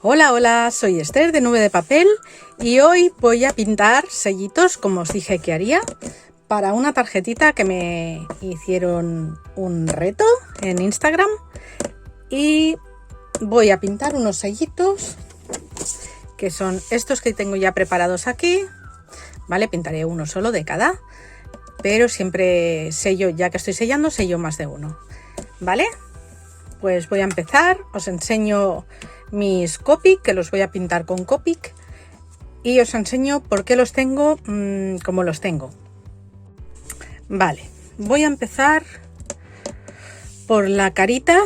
Hola, hola, soy Esther de Nube de Papel y hoy voy a pintar sellitos como os dije que haría para una tarjetita que me hicieron un reto en Instagram y voy a pintar unos sellitos que son estos que tengo ya preparados aquí, ¿vale? Pintaré uno solo de cada, pero siempre sello, ya que estoy sellando, sello más de uno, ¿vale? Pues voy a empezar, os enseño mis Copic, que los voy a pintar con Copic, y os enseño por qué los tengo como los tengo. Vale, voy a empezar por la carita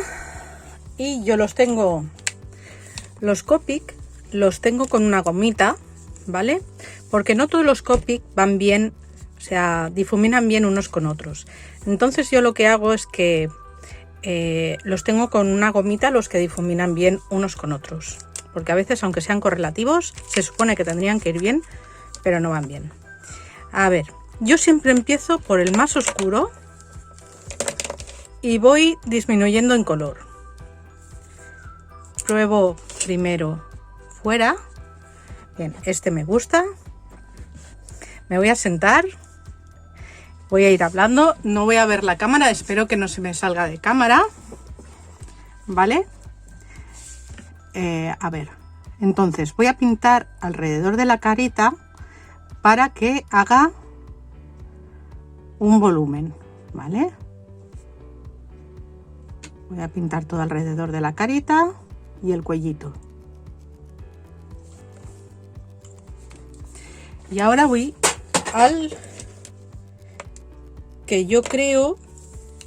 y yo los tengo, los Copic los tengo con una gomita, ¿vale? Porque no todos los Copic van bien, o sea, difuminan bien unos con otros. Entonces yo lo que hago es que los tengo con una gomita, los que difuminan bien unos con otros, porque a veces, aunque sean correlativos, se supone que tendrían que ir bien, pero no van bien. A ver, yo siempre empiezo por el más oscuro y voy disminuyendo en color. Pruebo primero fuera. Bien, este me gusta. Me voy a sentar. Voy a ir hablando, no voy a ver la cámara, espero que no se me salga de cámara, ¿vale? A ver, entonces voy a pintar alrededor de la carita para que haga un volumen, ¿vale? Voy a pintar todo alrededor de la carita y el cuellito. Y ahora voy al que yo creo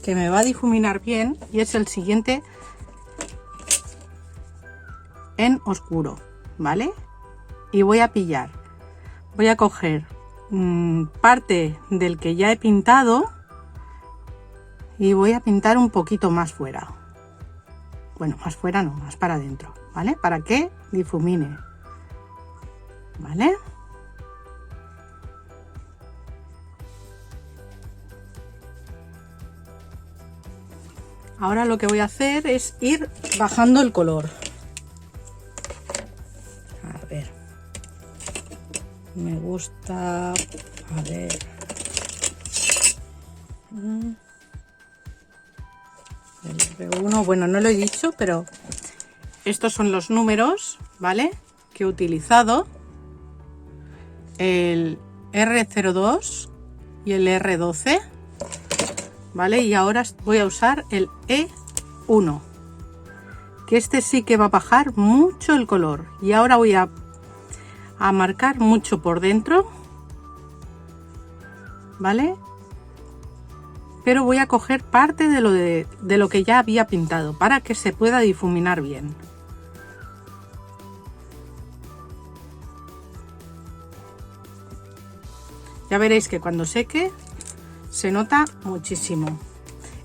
que me va a difuminar bien y es el siguiente en oscuro, ¿vale? Y voy a pillar, voy a coger parte del que ya he pintado y voy a pintar un poquito más fuera, bueno, más fuera no, más para adentro, ¿vale? Para que difumine, ¿vale? Ahora lo que voy a hacer es ir bajando el color. A ver. Me gusta... A ver. El R1, bueno, no lo he dicho, pero estos son los números, ¿vale? Que he utilizado. El R02 y el R12. ¿Vale? Y ahora voy a usar el E1, que este sí que va a bajar mucho el color. Y ahora voy a marcar mucho por dentro, ¿vale? Pero voy a coger parte de lo que ya había pintado para que se pueda difuminar bien. Ya veréis que cuando seque se nota muchísimo.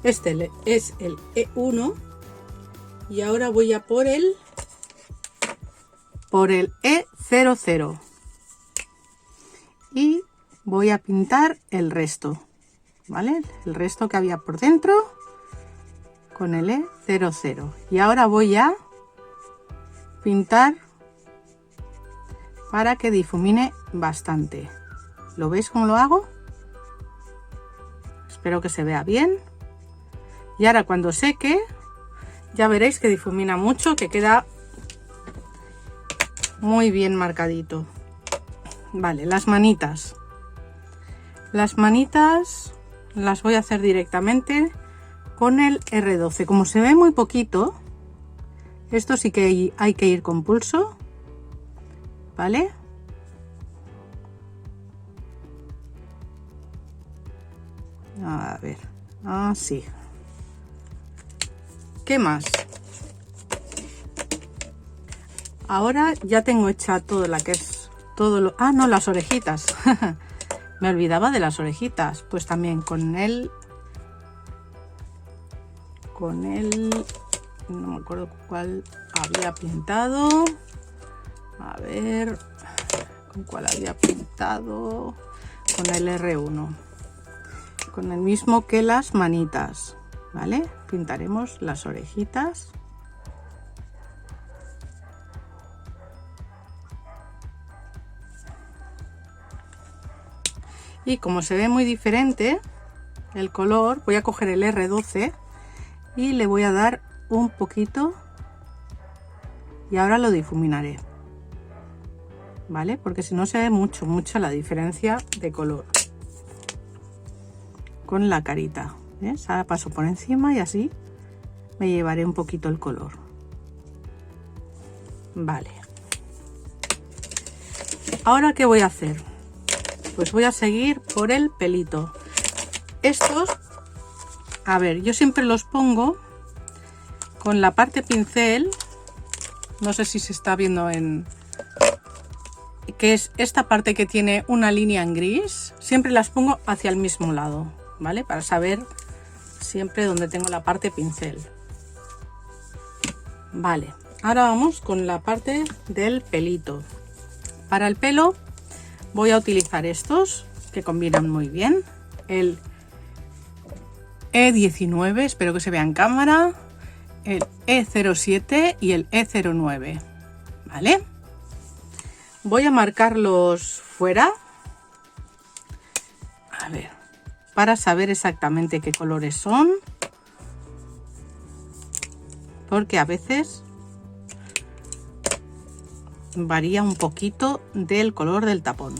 Este es el E1 y ahora voy a por el E00 y voy a pintar el resto, ¿vale? El resto que había por dentro con el E00 y ahora voy a pintar para que difumine bastante. ¿Lo veis cómo lo hago? Espero que se vea bien. Y ahora cuando seque, ya veréis que difumina mucho, que queda muy bien marcadito. Vale, las manitas. Las manitas las voy a hacer directamente con el R12. Como se ve muy poquito, esto sí que hay que ir con pulso, ¿vale? A ver, así. ¿Qué más? Ahora ya tengo hecha todo la que es todo lo... Ah, no, las orejitas. Me olvidaba de las orejitas. Pues también con el... No me acuerdo cuál había pintado. A ver... ¿Con cuál había pintado? Con el R1. Con el mismo que las manitas, ¿vale? Pintaremos las orejitas Y como se ve muy diferente el color, voy a coger el R12 y le voy a dar un poquito y ahora lo difuminaré, ¿vale? Porque si no se ve mucho la diferencia de color con la carita, ¿ves? Ahora paso por encima y así me llevaré un poquito el color. Vale. Ahora, ¿qué voy a hacer? Pues voy a seguir por el pelito. Estos, a ver, yo siempre los pongo con la parte pincel, no sé si se está viendo en... que es esta parte que tiene una línea en gris, siempre las pongo hacia el mismo lado, ¿vale? Para saber siempre dónde tengo la parte pincel. Vale, ahora vamos con la parte del pelito. Para el pelo voy a utilizar estos que combinan muy bien, el E19, espero que se vea en cámara, el E07 y el E09, ¿vale? Voy a marcarlos fuera, a ver, para saber exactamente qué colores son, porque a veces varía un poquito del color del tapón.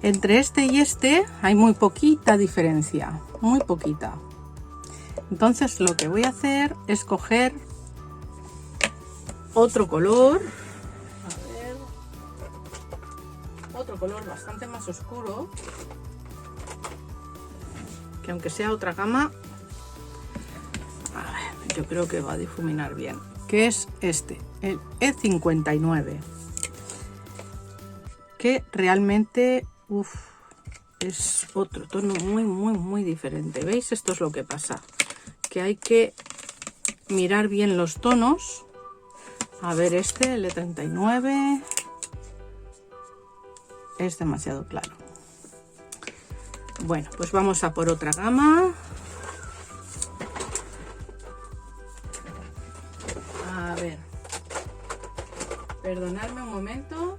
Entre este y este hay muy poquita diferencia, muy poquita. Entonces lo que voy a hacer es coger otro color, a ver, otro color bastante más oscuro, que aunque sea otra gama, a ver, yo creo que va a difuminar bien, que es este, el E59, que realmente es otro tono muy diferente. ¿Veis? Esto es lo que pasa, que hay que mirar bien los tonos. A ver, este, el E39, es demasiado claro. Bueno, pues vamos a por otra gama. A ver, perdonadme un momento,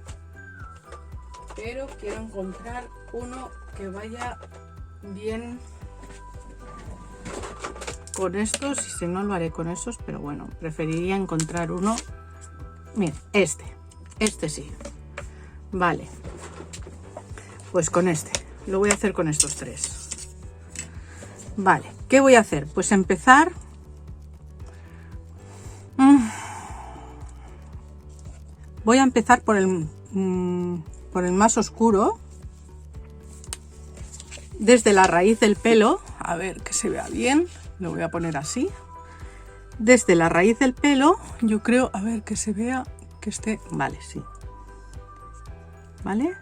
pero quiero encontrar uno que vaya bien con estos, y si no lo haré con esos, pero bueno, preferiría encontrar uno. Mira, este sí, vale, pues con este, lo voy a hacer con estos tres. Vale, ¿qué voy a hacer? Pues empezar voy a empezar por el más oscuro, desde la raíz del pelo, a ver que se vea bien, lo voy a poner así, desde la raíz del pelo, yo creo, a ver que se vea, que esté, vale, sí, vale,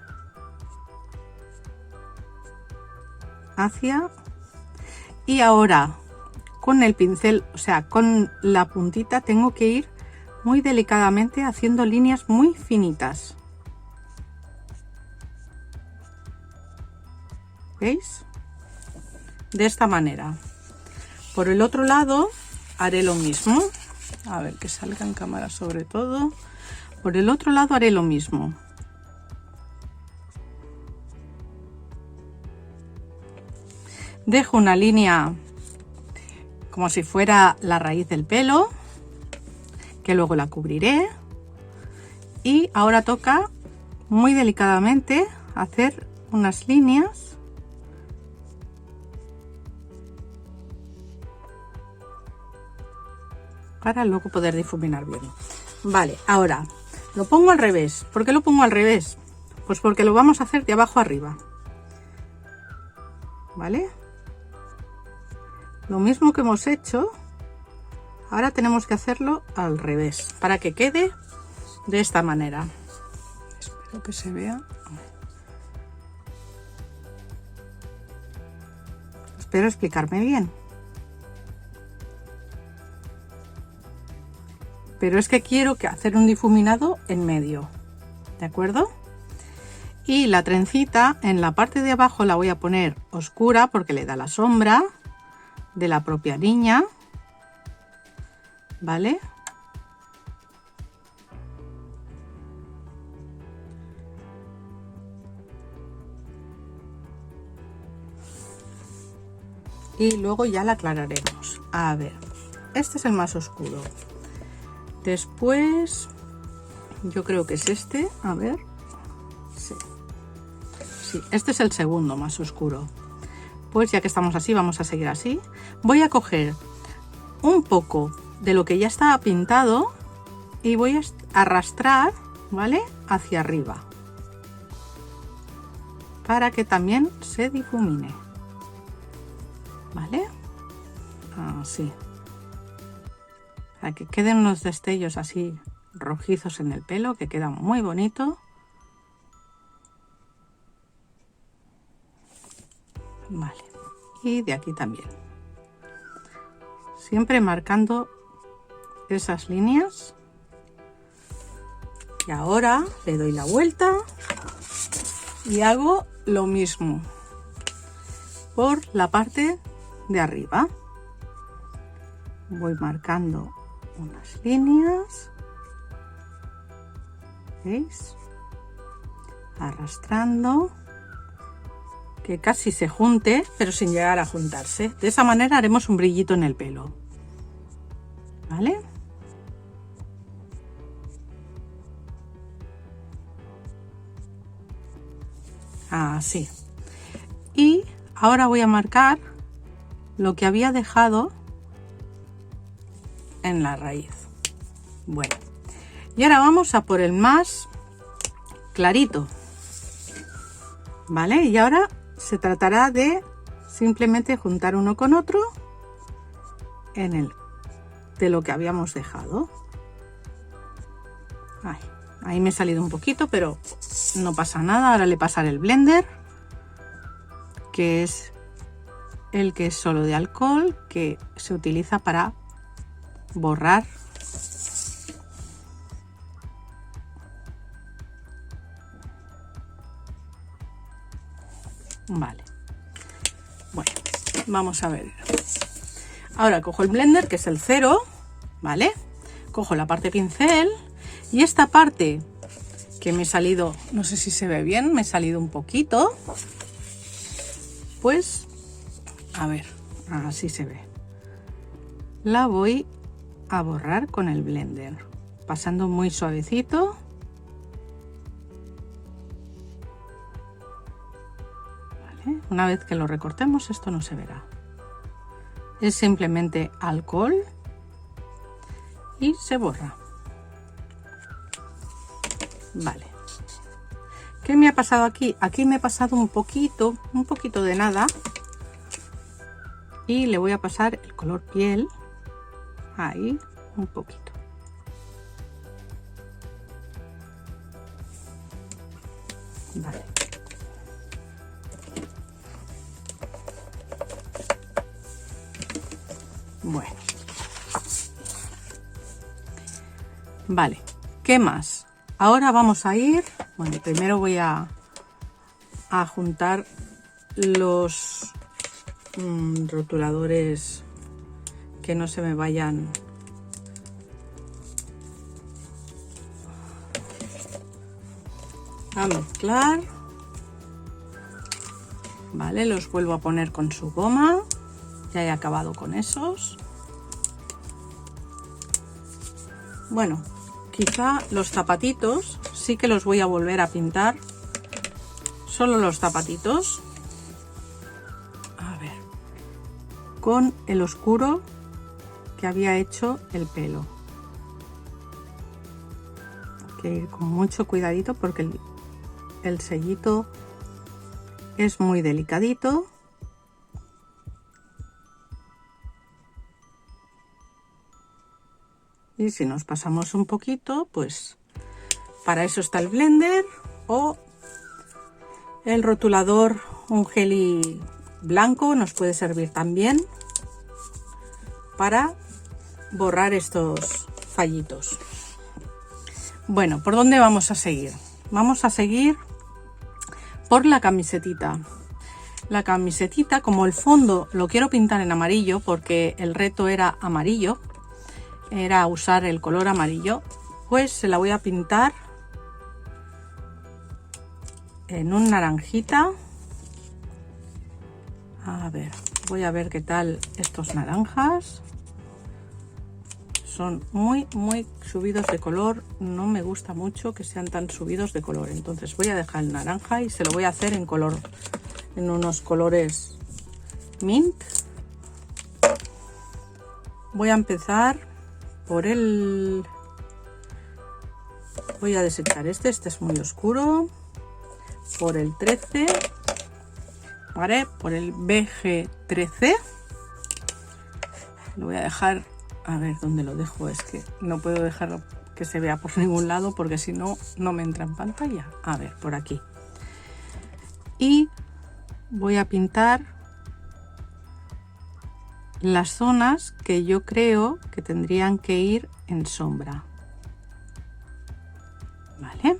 hacia, y ahora con el pincel, o sea, con la puntita tengo que ir muy delicadamente haciendo líneas muy finitas. ¿Veis? De esta manera. Por el otro lado haré lo mismo. A ver que salga en cámara sobre todo. Por el otro lado haré lo mismo. Dejo una línea como si fuera la raíz del pelo, que luego la cubriré, y ahora toca muy delicadamente hacer unas líneas para luego poder difuminar bien. Vale, ahora lo pongo al revés. ¿Por qué lo pongo al revés? Pues porque lo vamos a hacer de abajo arriba, ¿vale? Lo mismo que hemos hecho, ahora tenemos que hacerlo al revés para que quede de esta manera. Espero que se vea. Espero explicarme bien. Pero es que quiero hacer un difuminado en medio, ¿de acuerdo? Y la trencita en la parte de abajo la voy a poner oscura porque le da la sombra de la propia niña, ¿vale? y luego ya la aclararemos. A ver, este es el más oscuro. Después yo creo que es este, a ver, sí, este es el segundo más oscuro. Pues ya que estamos así, vamos a seguir así. Voy a coger un poco de lo que ya estaba pintado y voy a arrastrar, ¿vale?, hacia arriba para que también se difumine, ¿vale? Así, para que queden unos destellos así rojizos en el pelo, que queda muy bonito. Vale, y de aquí también, siempre marcando esas líneas. Y ahora le doy la vuelta y hago lo mismo por la parte de arriba. Voy marcando unas líneas, ¿veis? Arrastrando, que casi se junte, pero sin llegar a juntarse. De esa manera haremos un brillito en el pelo, ¿vale? Así. Y ahora voy a marcar lo que había dejado en la raíz. Bueno, y ahora vamos a por el más clarito, ¿vale? Y ahora se tratará de simplemente juntar uno con otro en el de lo que habíamos dejado. Ahí me he salido un poquito, pero no pasa nada. Ahora le pasaré el blender, que es el que es solo de alcohol, que se utiliza para borrar. Vale, bueno, vamos a ver. Ahora cojo el blender, que es el 0, ¿vale? Cojo la parte pincel y esta parte que me he salido, no sé si se ve bien, me he salido un poquito, pues a ver, así se ve. La voy a borrar con el blender, pasando muy suavecito. ¿Vale? Una vez que lo recortemos, esto no se verá. Es simplemente alcohol y se borra. Vale. ¿Qué me ha pasado aquí? Aquí me he pasado un poquito de nada. Y le voy a pasar el color piel. Ahí, un poquito. Vale. Bueno. Vale. ¿Qué más? Ahora vamos a ir... Bueno, primero voy a juntar los rotuladores, que no se me vayan a mezclar. Vale, los vuelvo a poner con su goma. Ya he acabado con esos. Bueno, quizá los zapatitos sí que los voy a volver a pintar. Solo los zapatitos. A ver, con el oscuro que había hecho el pelo. Hay que ir con mucho cuidadito porque el sellito es muy delicadito. Y si nos pasamos un poquito, pues para eso está el blender o el rotulador, un gel blanco nos puede servir también para borrar estos fallitos. Bueno, ¿por dónde vamos a seguir? Vamos a seguir por la camisetita. La camisetita, como el fondo lo quiero pintar en amarillo porque el reto era amarillo, era usar el color amarillo, pues se la voy a pintar en un naranjita, A ver, voy a ver qué tal estos naranjas. Son muy subidos de color. No me gusta mucho que sean tan subidos de color. Entonces voy a dejar el naranja y se lo voy a hacer en color, en unos colores mint. Voy a empezar por el... Voy a desechar este es muy oscuro. Por el 13, ¿vale? Por el BG13. Lo voy a dejar, a ver dónde lo dejo, es que no puedo dejarlo que se vea por ningún lado porque si no, no me entra en pantalla. A ver, por aquí. Y voy a pintar las zonas que yo creo que tendrían que ir en sombra. ¿Vale?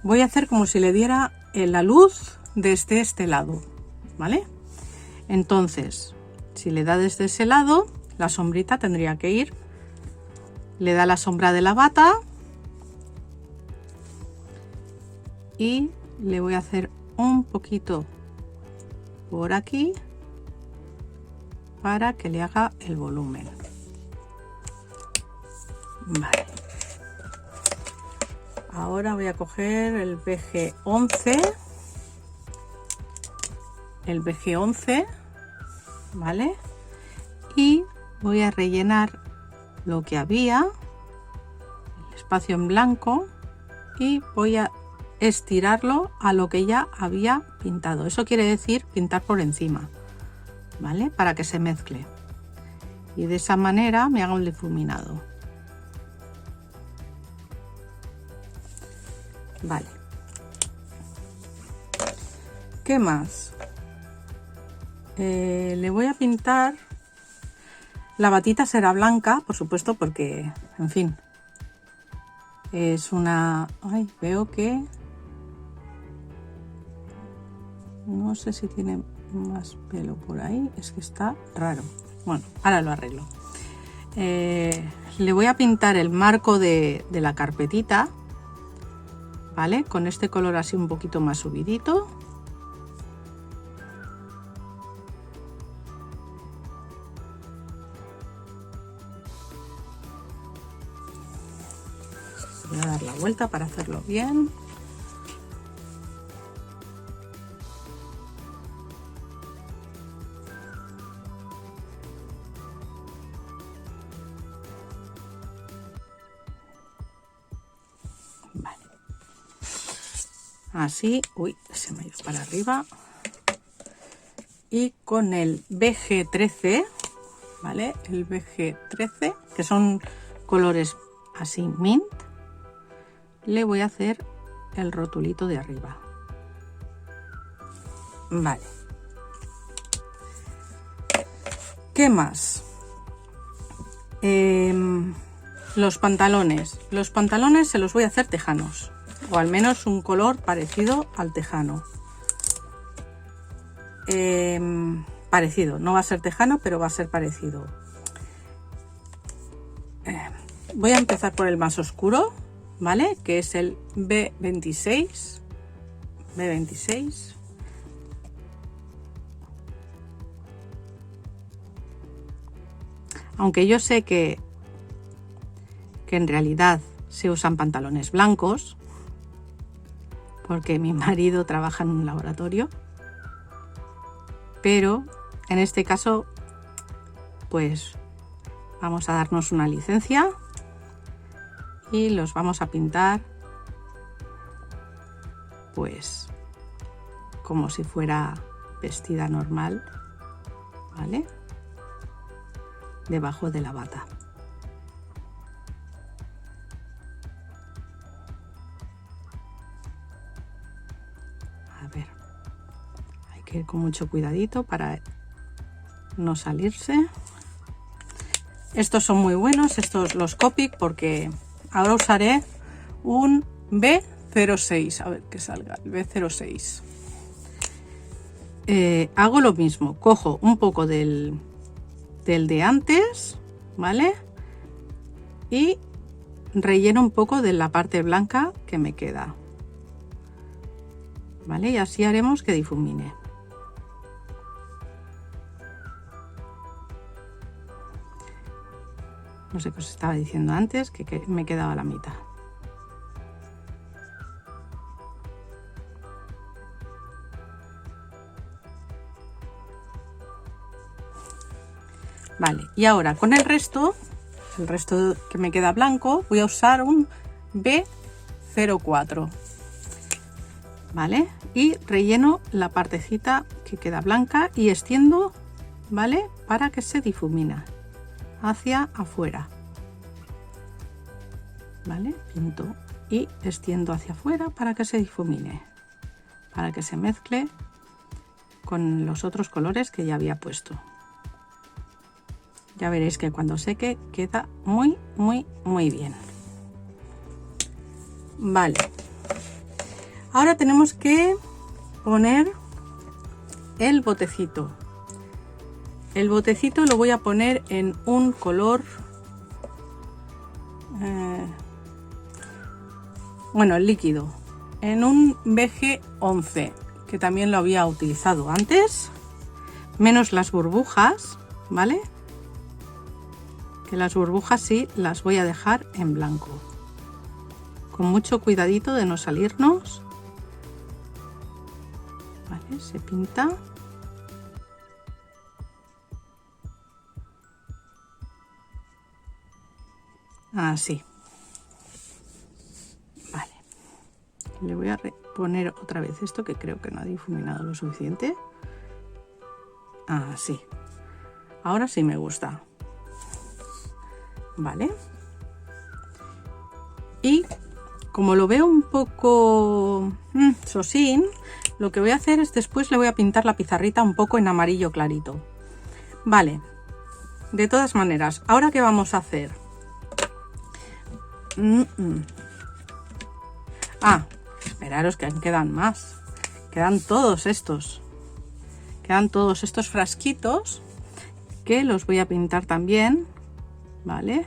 Voy a hacer como si le diera la luz desde este lado, ¿vale? Entonces, si le da desde ese lado, la sombrita tendría que ir, le da la sombra de la bata y le voy a hacer un poquito por aquí para que le haga el volumen. Vale. Ahora voy a coger el BG11, ¿vale? Y voy a rellenar lo que había, el espacio en blanco, y voy a estirarlo a lo que ya había pintado. Eso quiere decir pintar por encima, ¿vale? Para que se mezcle. Y de esa manera me hago el difuminado. Vale. ¿Qué más? Le voy a pintar. La batita será blanca, por supuesto, porque, en fin, es una... Ay, veo que... No sé si tiene más pelo por ahí, es que está raro. Bueno, ahora lo arreglo. Le voy a pintar el marco de la carpetita, ¿vale? Con este color así un poquito más subidito. Voy a dar la vuelta para hacerlo bien. Vale. Así, uy, se me ha ido para arriba. Y con el BG13, ¿vale? El BG13, que son colores así mint, le voy a hacer el rotulito de arriba. Vale. ¿Qué más? Los pantalones. Los pantalones se los voy a hacer tejanos, o al menos un color parecido al tejano. Parecido, no va a ser tejano, pero va a ser parecido. Voy a empezar por el más oscuro, ¿vale? Que es el B26. Aunque yo sé que en realidad se usan pantalones blancos, porque mi marido trabaja en un laboratorio, pero en este caso pues vamos a darnos una licencia y los vamos a pintar pues como si fuera vestida normal, ¿vale? Debajo de la bata. A ver, hay que ir con mucho cuidadito para no salirse. Estos son muy buenos, estos los Copic, porque ahora usaré un B06, a ver que salga el B06. Hago lo mismo, cojo un poco del de antes, ¿vale? Y relleno un poco de la parte blanca que me queda, ¿vale? Y así haremos que difumine. No sé qué os estaba diciendo antes, que me quedaba la mitad. Vale, y ahora con el resto que me queda blanco, voy a usar un B04. ¿Vale? Y relleno la partecita que queda blanca y extiendo, ¿vale? Para que se difumina hacia afuera. ¿Vale? Pinto y extiendo hacia afuera para que se difumine, para que se mezcle con los otros colores que ya había puesto. Ya veréis que cuando seque queda muy bien. Vale, ahora tenemos que poner el botecito. El botecito lo voy a poner en un color, bueno, el líquido, en un BG11, que también lo había utilizado antes, menos las burbujas, ¿vale? Que las burbujas sí las voy a dejar en blanco, con mucho cuidadito de no salirnos. Vale, se pinta. Así. Vale. Le voy a poner otra vez esto, que creo que no ha difuminado lo suficiente. Así. Ahora sí me gusta. Vale, y como lo veo un poco sosín, lo que voy a hacer es después le voy a pintar la pizarrita un poco en amarillo clarito. Vale, de todas maneras, ¿ahora qué vamos a hacer? Esperaros que quedan más, quedan todos estos frasquitos que los voy a pintar también. ¿Vale?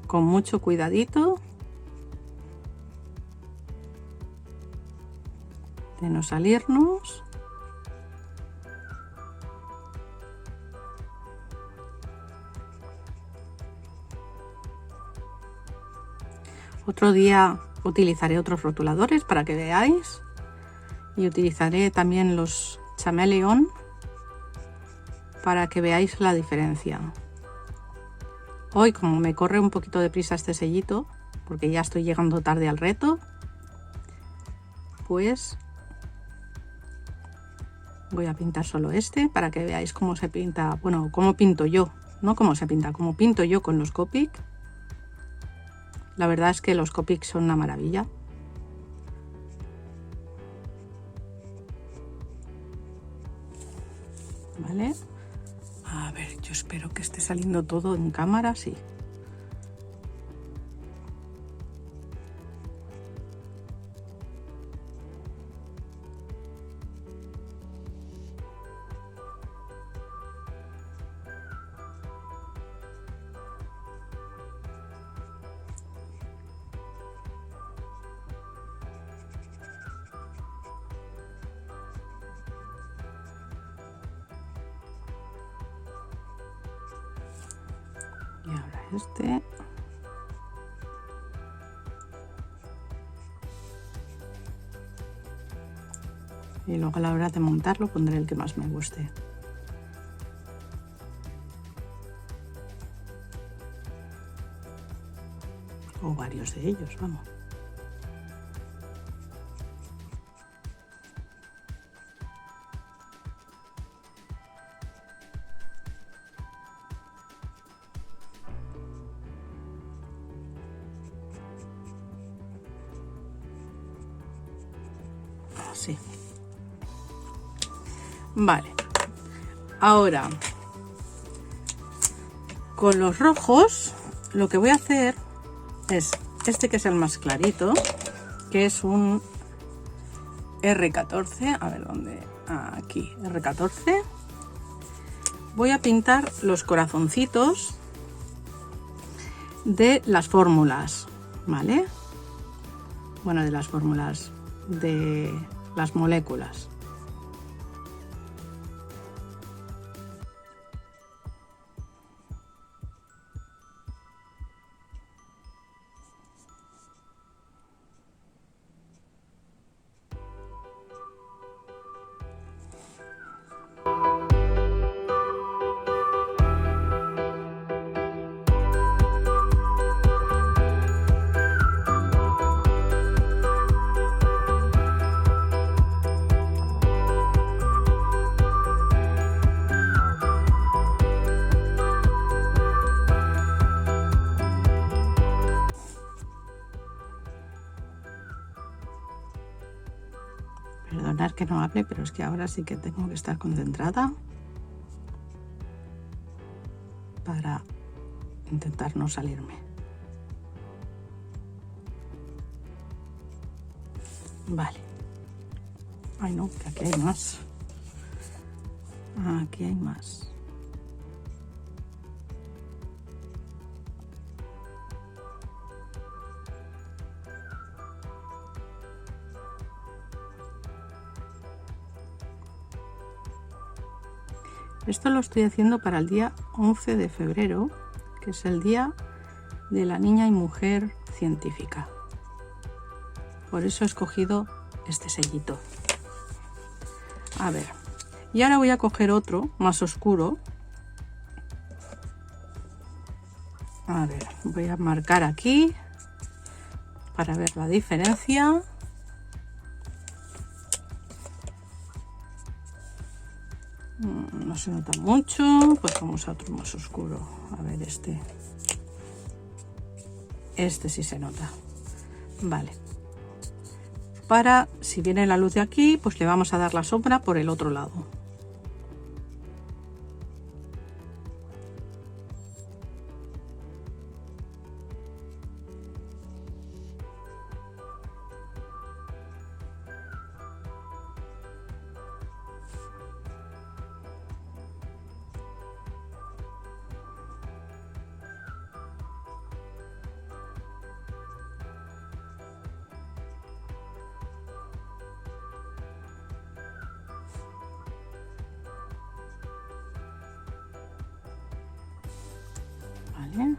Con mucho cuidadito de no salirnos. Otro día utilizaré otros rotuladores para que veáis. Y utilizaré también los Chameleon para que veáis la diferencia. Hoy, como me corre un poquito de prisa este sellito, porque ya estoy llegando tarde al reto, pues voy a pintar solo este para que veáis cómo se pinta, bueno, cómo pinto yo, no cómo se pinta, cómo pinto yo con los Copic. La verdad es que los Copic son una maravilla. ¿Vale? A ver, yo espero que esté saliendo todo en cámara, sí. Y ahora este. Y luego a la hora de montarlo pondré el que más me guste. O varios de ellos, vamos. Así. Vale. Ahora, con los rojos, lo que voy a hacer es este, que es el más clarito, que es un R14. A ver dónde. Aquí, R14. Voy a pintar los corazoncitos de las fórmulas, ¿vale? Bueno, de las fórmulas de las moléculas. Perdonad que no hable, pero es que ahora sí que tengo que estar concentrada para intentar no salirme. Vale. Ay no, que aquí hay más. Aquí hay más. Esto lo estoy haciendo para el día 11 de febrero, que es el día de la niña y mujer científica. Por eso he escogido este sellito. A ver, y ahora voy a coger otro más oscuro. A ver, voy a marcar aquí para ver la diferencia. No se nota mucho, pues vamos a otro más oscuro. A ver, este sí se nota. Vale. Para, si viene la luz de aquí, pues le vamos a dar la sombra por el otro lado. Vale.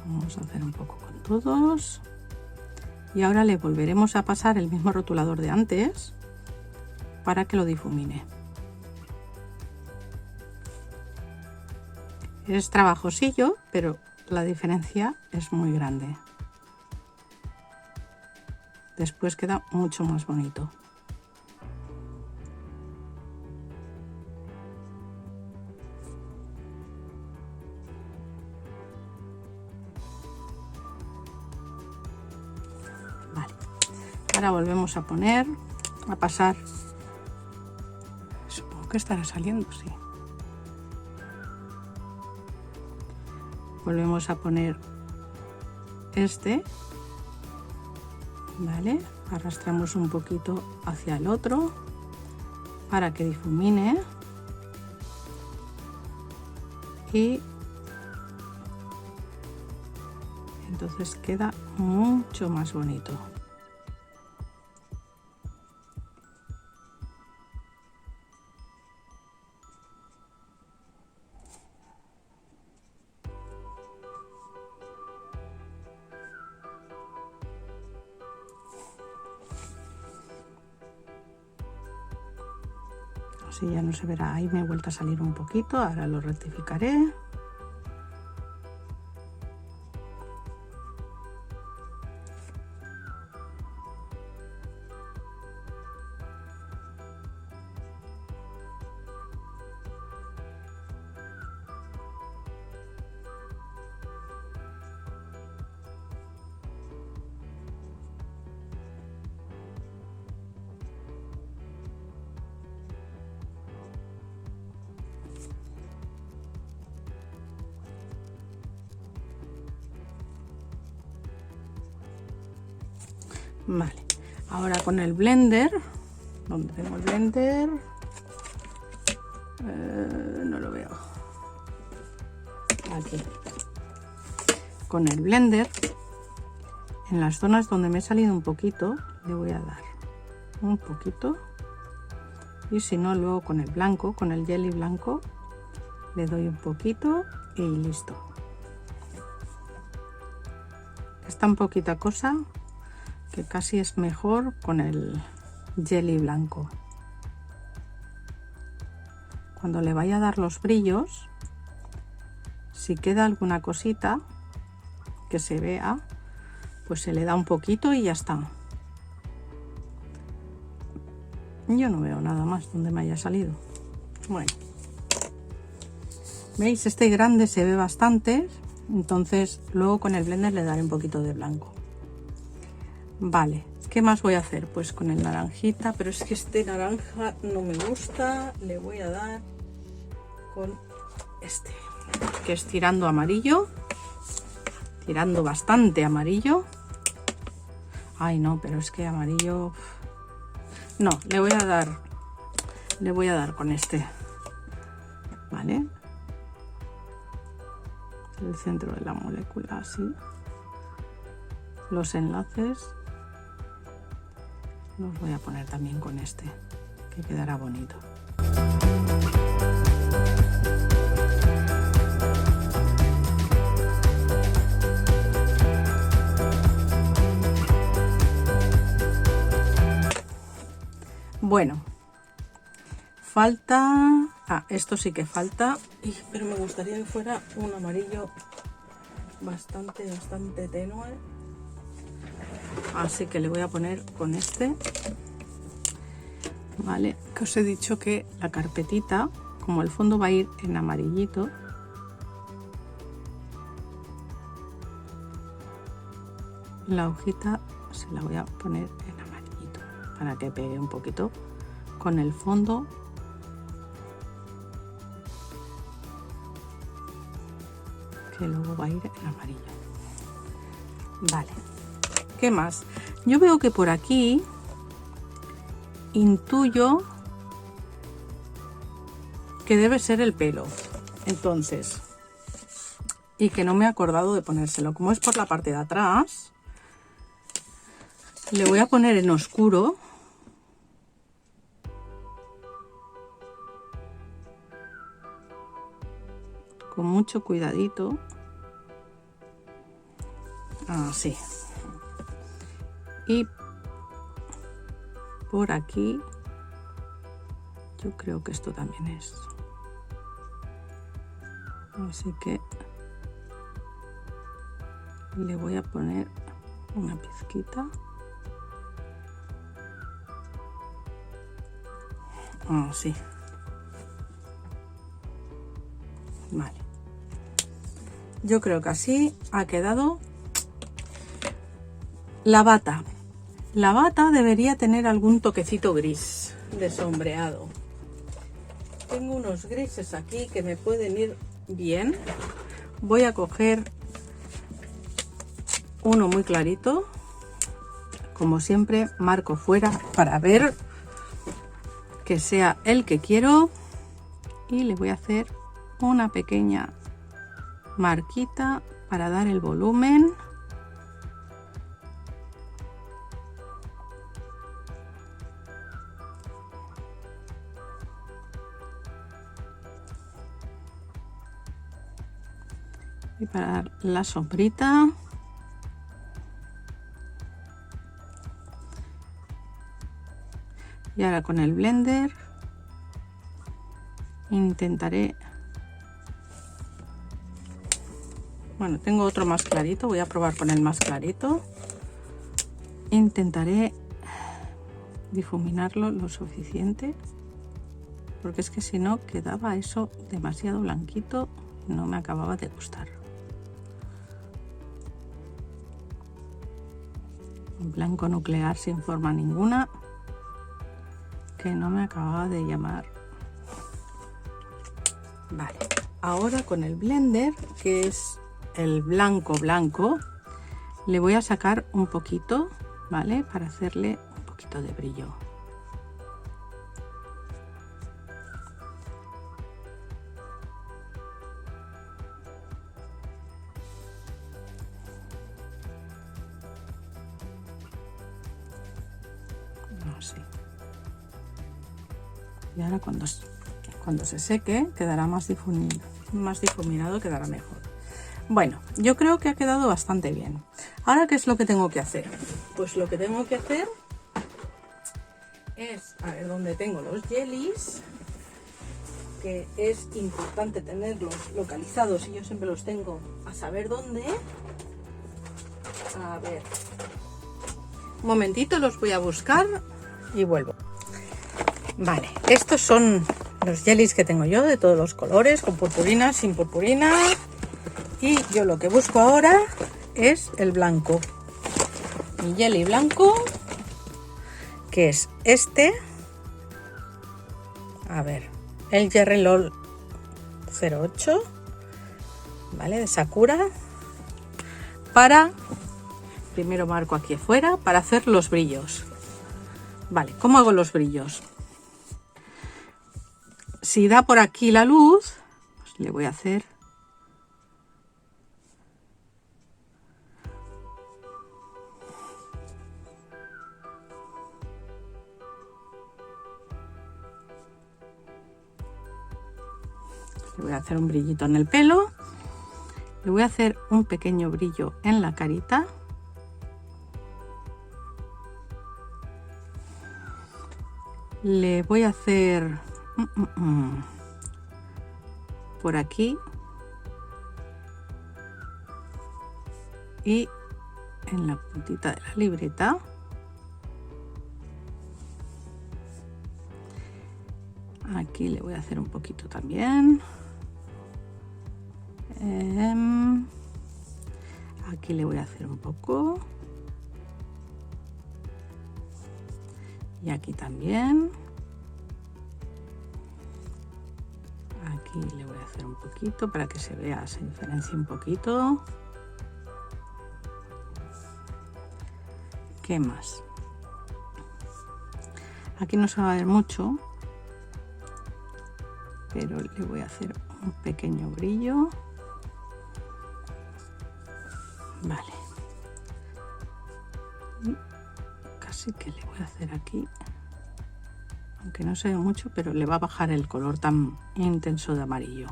Vamos a hacer un poco con todos. Y ahora le volveremos a pasar el mismo rotulador de antes para que lo difumine. Es trabajosillo, pero la diferencia es muy grande. Después queda mucho más bonito. Vale. Ahora volvemos a pasar. Supongo que estará saliendo, sí. Volvemos a poner este, vale, arrastramos un poquito hacia el otro para que difumine y entonces queda mucho más bonito. Así ya no se verá, ahí me he vuelto a salir un poquito, ahora lo rectificaré. Vale, ahora con el blender, ¿dónde tengo el blender? No lo veo. Aquí. Con el blender, en las zonas donde me he salido un poquito, le voy a dar un poquito, y si no, luego con el blanco, con el jelly blanco, le doy un poquito y listo. Es tan poquita cosa que casi es mejor con el jelly blanco. Cuando le vaya a dar los brillos, si queda alguna cosita que se vea, pues se le da un poquito y ya está. Yo no veo nada más donde me haya salido. Bueno, ¿veis? Este grande se ve bastante, entonces luego con el blender le daré un poquito de blanco. Vale, ¿qué más voy a hacer? Pues con el naranjita, pero es que este naranja no me gusta, le voy a dar con este, que es tirando amarillo, tirando bastante amarillo. Ay, no, pero es que amarillo... No, le voy a dar con este, ¿vale? El centro de la molécula, así. Los enlaces los voy a poner también con este, que quedará bonito. Bueno, falta... esto sí que falta, pero me gustaría que fuera un amarillo bastante tenue. Así que le voy a poner con este. Vale, que os he dicho que la carpetita, como el fondo va a ir en amarillito, la hojita se la voy a poner en amarillito para que pegue un poquito con el fondo. Que luego va a ir en amarillo. Vale, ¿qué más? Yo veo que por aquí intuyo que debe ser el pelo, entonces, y que no me he acordado de ponérselo. Como es por la parte de atrás, le voy a poner en oscuro. Con mucho cuidadito. Así. Y por aquí, yo creo que esto también es. Así que le voy a poner una pizquita. Así. Vale. Yo creo que así ha quedado. La bata. La bata debería tener algún toquecito gris de sombreado. Tengo unos grises aquí que me pueden ir bien. Voy a coger uno muy clarito. Como siempre, marco fuera para ver que sea el que quiero. Y le voy a hacer una pequeña marquita para dar el volumen. Y para dar la sombrita. Y ahora con el blender intentaré... Bueno, tengo otro más clarito, voy a probar con el más clarito. Intentaré difuminarlo lo suficiente, porque es que si no quedaba eso demasiado blanquito, no me acababa de gustar. Un blanco nuclear sin forma ninguna, que no me acababa de llamar. Vale, ahora con el blender, que es el blanco, le voy a sacar un poquito, ¿vale? Para hacerle un poquito de brillo. así. Y ahora cuando se seque quedará más difuminado, quedará mejor. Bueno, yo creo que ha quedado bastante bien. Ahora, ¿qué es lo que tengo que hacer? Pues lo que tengo que hacer es, a ver dónde tengo los jellies, que es importante tenerlos localizados y yo siempre los tengo a saber dónde. A ver, un momentito, los voy a buscar y vuelvo. Vale, estos son los jellies que tengo yo de todos los colores, con purpurina, sin purpurina, y yo lo que busco ahora es el blanco, mi jelly blanco, que es este. A ver, el Jerry LOL 08, vale, de Sakura. Primero marco aquí afuera para hacer los brillos. Vale, ¿cómo hago los brillos? Si da por aquí la luz, pues le voy a hacer un brillito en el pelo, le voy a hacer un pequeño brillo en la carita, le voy a hacer por aquí y en la puntita de la libreta. Aquí le voy a hacer un poquito también. Aquí le voy a hacer un poco. Y aquí también. Aquí le voy a hacer un poquito para que se vea, se diferencie un poquito. ¿Qué más? Aquí no se va a ver mucho, pero le voy a hacer un pequeño brillo. Vale. Y casi que le voy a hacer aquí, aunque no se ve mucho, pero le va a bajar el color tan intenso de amarillo.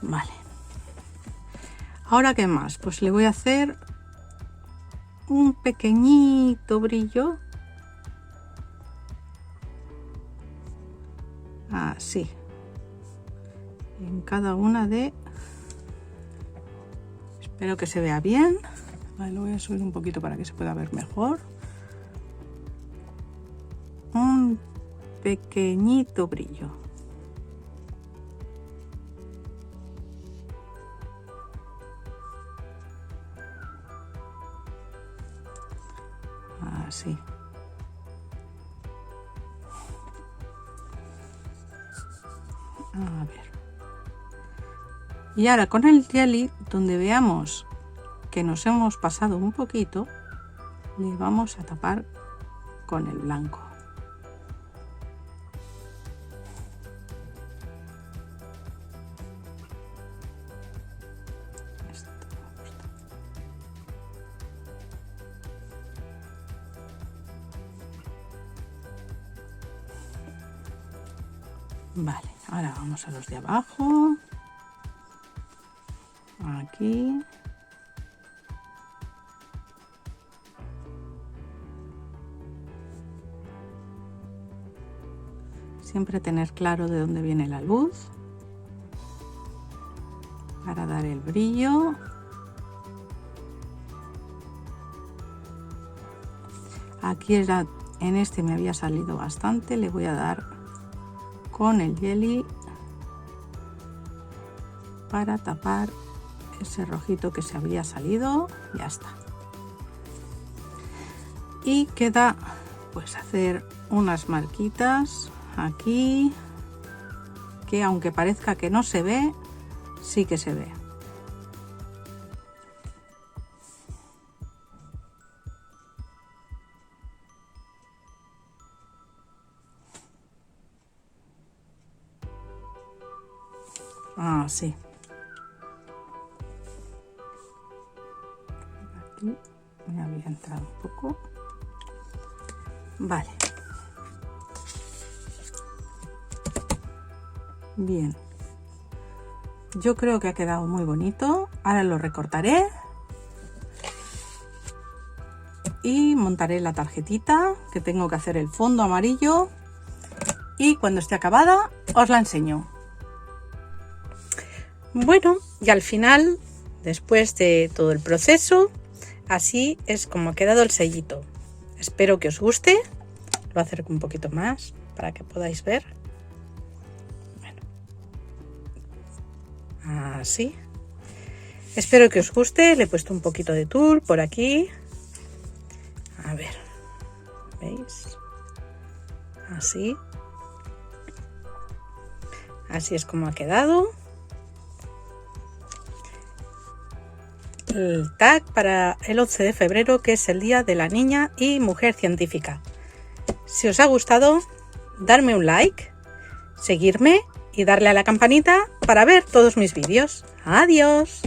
Vale. Ahora, ¿qué más? Pues le voy a hacer un pequeñito brillo. Así. En cada una de... Espero que se vea bien. Vale, lo voy a subir un poquito para que se pueda ver mejor. Un pequeñito brillo. Así. A ver. Y ahora con el jelly, donde veamos que nos hemos pasado un poquito, le vamos a tapar con el blanco. Vale, ahora vamos a los de abajo. Aquí. Siempre tener claro de dónde viene la luz para dar el brillo. Aquí en este me había salido bastante, le voy a dar con el jelly para tapar ese rojito que se había salido. Ya está. Y queda pues hacer unas marquitas aquí, que aunque parezca que no se ve, sí que se ve. Sí. Aquí me había entrado un poco. Vale. Bien. Yo creo que ha quedado muy bonito. Ahora lo recortaré. Y montaré la tarjetita, que tengo que hacer el fondo amarillo. Y cuando esté acabada, os la enseño. Bueno, y al final, después de todo el proceso, así es como ha quedado el sellito. Espero que os guste. Lo acerco un poquito más para que podáis ver. Bueno, así. Espero que os guste. Le he puesto un poquito de tul por aquí. A ver, ¿veis? Así. Así es como ha quedado. El tag para el 11 de febrero, que es el Día de la Niña y Mujer Científica. Si os ha gustado, darme un like, seguirme y darle a la campanita para ver todos mis vídeos. ¡Adiós!